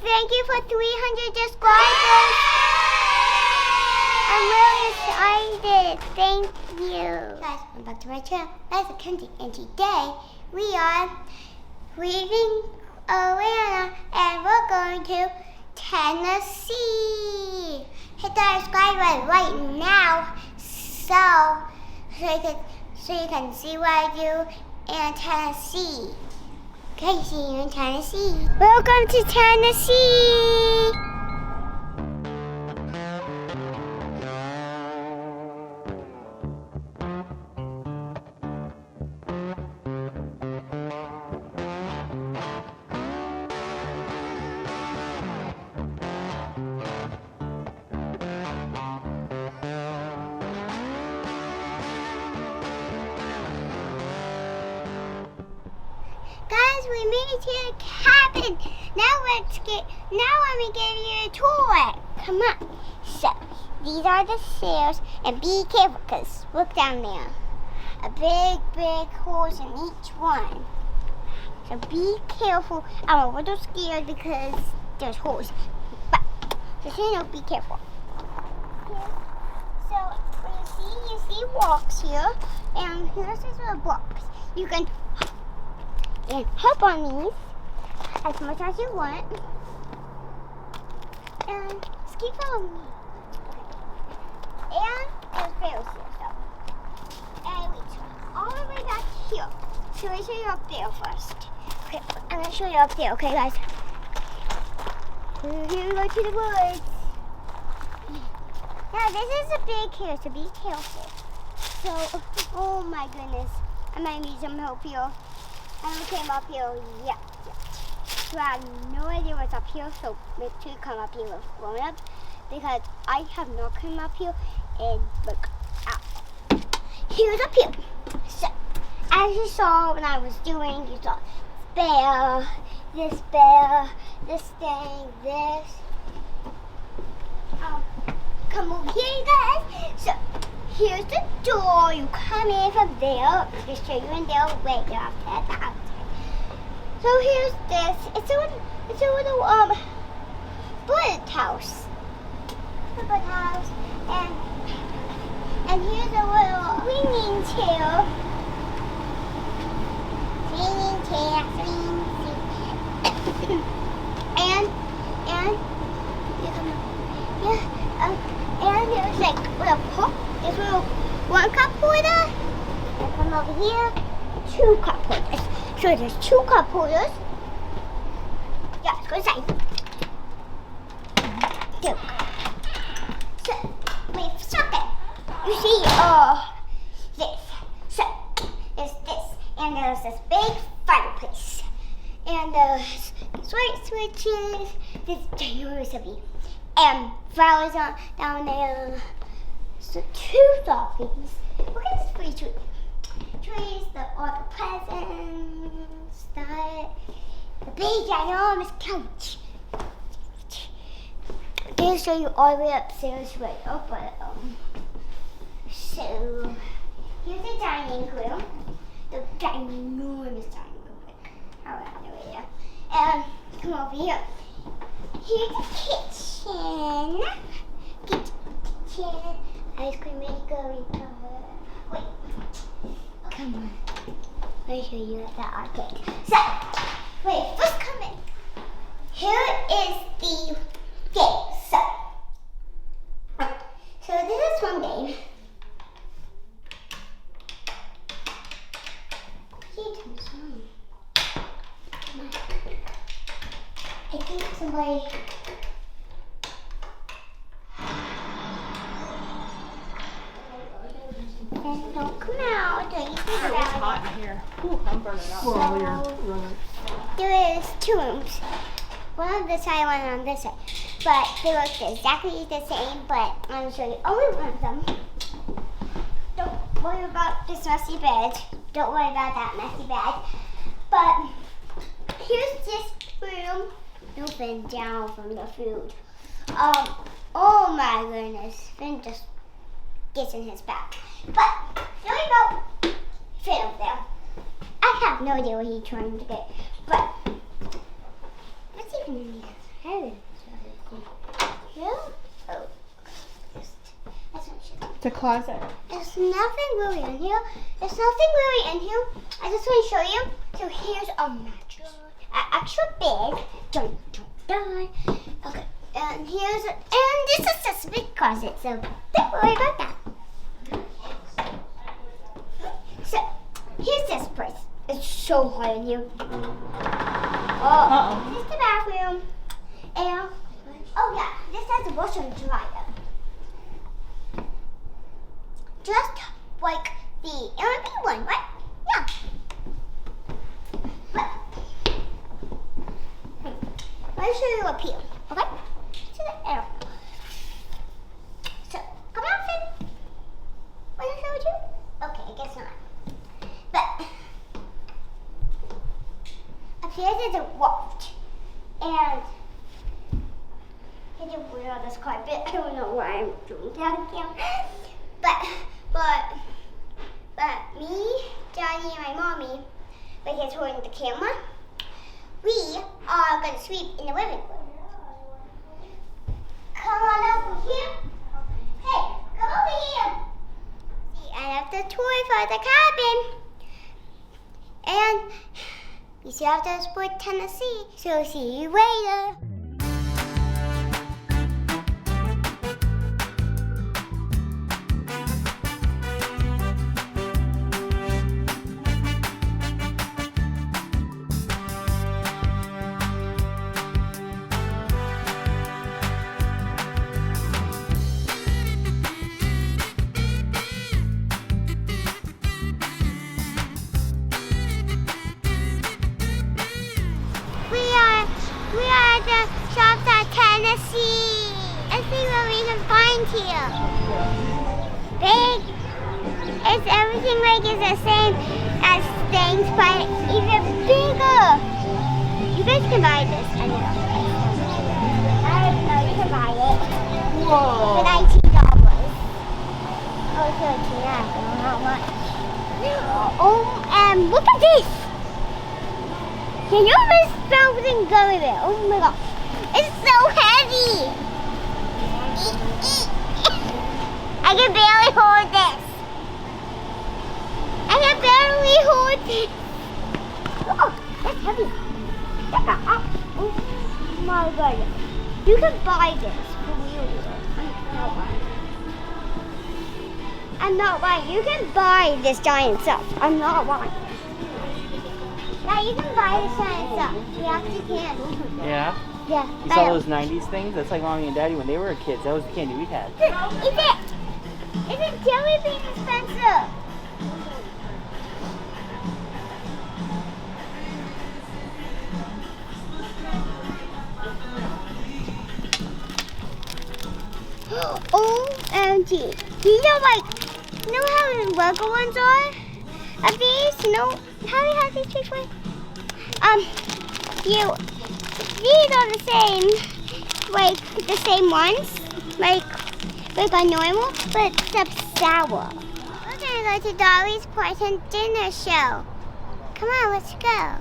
Thank you for 300 subscribers. I'm really excited. Thank you. Guys, welcome back to my channel. That's Kenzie, and today we are leaving Atlanta and we're going to Tennessee. Hit that subscribe button right now so you can see what I do in Tennessee. Okay, see you in Tennessee. Welcome to Tennessee. Guys, we made it to the cabin. Now let me give you a tour. Come on. So, these are the stairs, and be careful, because look down there. A big holes in each one. So be careful. I'm a little scared because there's holes. But, just so you know, be careful. Here. So, you see walks here, and here's these little blocks. You can and hop on these as much as you want. And just keep following me. And there's barrels here, so. And reach all the way back here. So let me show you up there first. Okay, I'm going to show you up there, okay, guys? We're going to go to the woods. Now, this is a big here, so be careful. So, oh my goodness. I might need some help here. I came up here yet. So I have no idea what's up here, so make sure you come up here with grown up because I have not come up here and look out. Here's up here. So as you saw when I was doing, you saw bear, this thing, this. Come over here, you guys. So here's the door. You come in from there. Just show you in there later after that. So here's this. It's a little bird house. A bird house. And here's a little swinging chair. Swinging chair. And there's like little pop. There's little 1 cup holder. And come over here, 2 cup holders. So there's 2 cup holders. Yeah, let's go inside. There we go. So, wait, second. You see, this. So, there's this. And there's this big fireplace. And there's light switches. This ginormous heavy. And flowers down there. So 2 dolphins. Look at this pretty tree. Trees, all the presents, the big ginormous couch. They'll show you all the way upstairs right up, but so here's the dining room. The ginormous dining room. Alright, over here. And come over here. Here's the kitchen. Ice cream maker. Wait. Come on. Let me show you the arcade. So, wait, first come in. Here is the game. So this is one game. I think somebody. And don't come out. Don't you think about it? It's hot in here. Ooh, I'm burning up. There is 2 rooms. One on this side, one on this side. But they look exactly the same, but I'm going to show you only one of them. Don't worry about this messy bed. Don't worry about that messy bed. But here's this room. No Finn down from the food. Oh my goodness. Finn just gets in his back. But there we go. Finn over there. I have no idea what he's trying to get. But what's even in here? heavy. Yeah? Oh. That's not shit. It's a closet. There's nothing really in here. There's nothing really in here. I just want to show you. So here's a mattress. Extra big. Don't die. Okay. And here's and this is just a big closet. So don't worry about that. So here's this place. It's so hot in here. Oh, this is the bathroom. And oh yeah, this has a washer and dryer. Just like the L&B one, right? Yeah. Let me show you up here, okay? To the air. So, come on, Finn. Want to show you? Okay, I guess not. But, up here there's a loft. And, I didn't wear on this carpet. I don't know why I'm doing that again. But me, Daddy, and my mommy, because we're in the camera, we are going to sleep in the living room. Come on over here. Hey, come over here. See, I have the toy for the cabin. And we still have to sport Tennessee, so see you later. We are at the shops at Tennessee. Let's see what we can find here. Big. It's everything like it's the same as things, but even bigger. You guys can buy this. I know you can buy it. Whoa. For $19. Oh, $13. I don't know how much. Oh, and look at this. Can you almost smell something going there? Oh my god. It's so heavy. I can barely hold this. I can barely hold this. Oh, that's heavy. Oh my god. You can buy this for real. I'm not buying. You can buy this giant stuff. I'm not buying. Yeah, you can buy this giant stuff. You actually can. Yeah? Yeah. You saw those 90s things? That's like Mommy and Daddy when they were kids. That was the candy we had. Isn't jelly bean expensive? OMG. You know how the Lego ones are? Of these? You know how we have these before? These are the same, like the same ones, like a normal, but except sour. We're gonna go to Dolly Parton dinner show. Come on, let's go.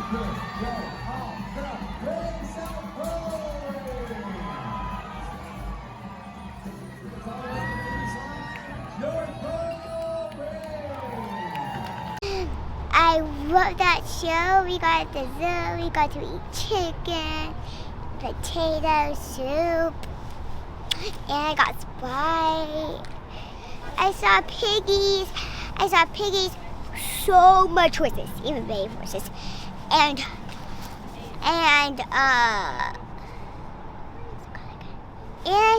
I love that show. We got dessert, we got to eat chicken, potato soup, and I got Sprite. I saw piggies. So much horses, even baby horses. And I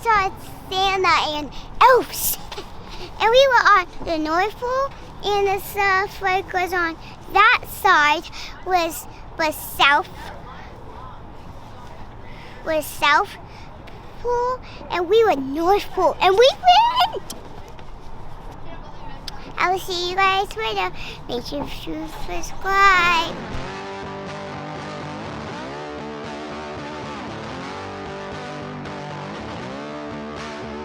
saw Santa and elves. And we were on the North Pole, and the South Pole was on that side, was South Pole, and we were North Pole, and we win! I will see you guys later. Make sure to subscribe.